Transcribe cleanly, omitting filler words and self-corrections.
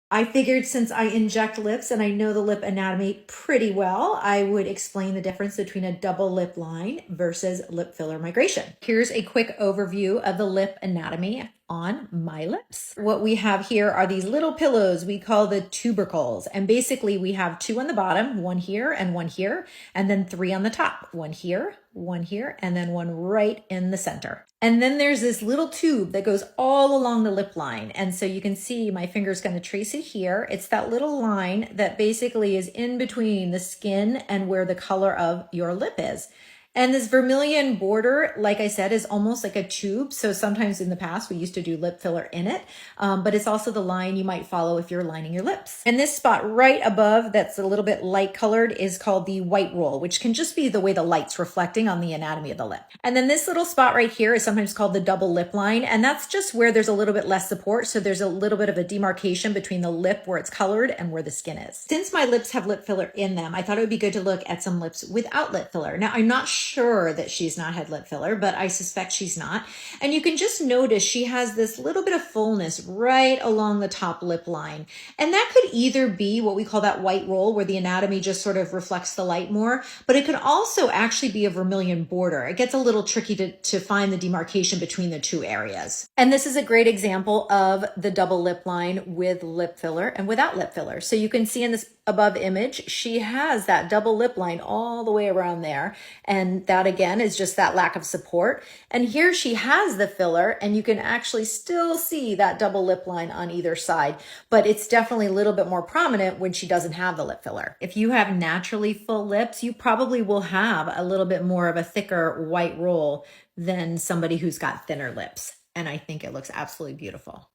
I figured since I inject lips and I know the lip anatomy pretty well, I would explain the difference between a double lip line versus lip filler migration. Here's a quick overview of the lip anatomy on my lips. What we have here are these little pillows we call the tubercles. And basically we have two on the bottom, one here, and then three on the top, one here, and then one right in the center. And then there's this little tube that goes all along the lip line. And so you can see my finger's going to trace it here. It's that little line that basically is in between the skin and where the color of your lip is. And this vermilion border, like I said, is almost like a tube. So sometimes in the past, we used to do lip filler in it, but it's also the line you might follow if you're lining your lips. And this spot right above that's a little bit light colored is called the white roll, which can just be the way the light's reflecting on the anatomy of the lip. And then this little spot right here is sometimes called the double lip line. And that's just where there's a little bit less support. So there's a little bit of a demarcation between the lip where it's colored and where the skin is. Since my lips have lip filler in them, I thought it would be good to look at some lips without lip filler. Now, I'm not sure that she's not had lip filler, but I suspect she's not. And you can just notice she has this little bit of fullness right along the top lip line. And that could either be what we call that white roll, where the anatomy just sort of reflects the light more, but it could also actually be a vermilion border. It gets a little tricky to find the demarcation between the two areas. And this is a great example of the double lip line with lip filler and without lip filler. So you can see in this above image, she has that double lip line all the way around there. And that again is just that lack of support. And here she has the filler and you can actually still see that double lip line on either side, but it's definitely a little bit more prominent when she doesn't have the lip filler. If you have naturally full lips, you probably will have a little bit more of a thicker white roll than somebody who's got thinner lips. And I think it looks absolutely beautiful.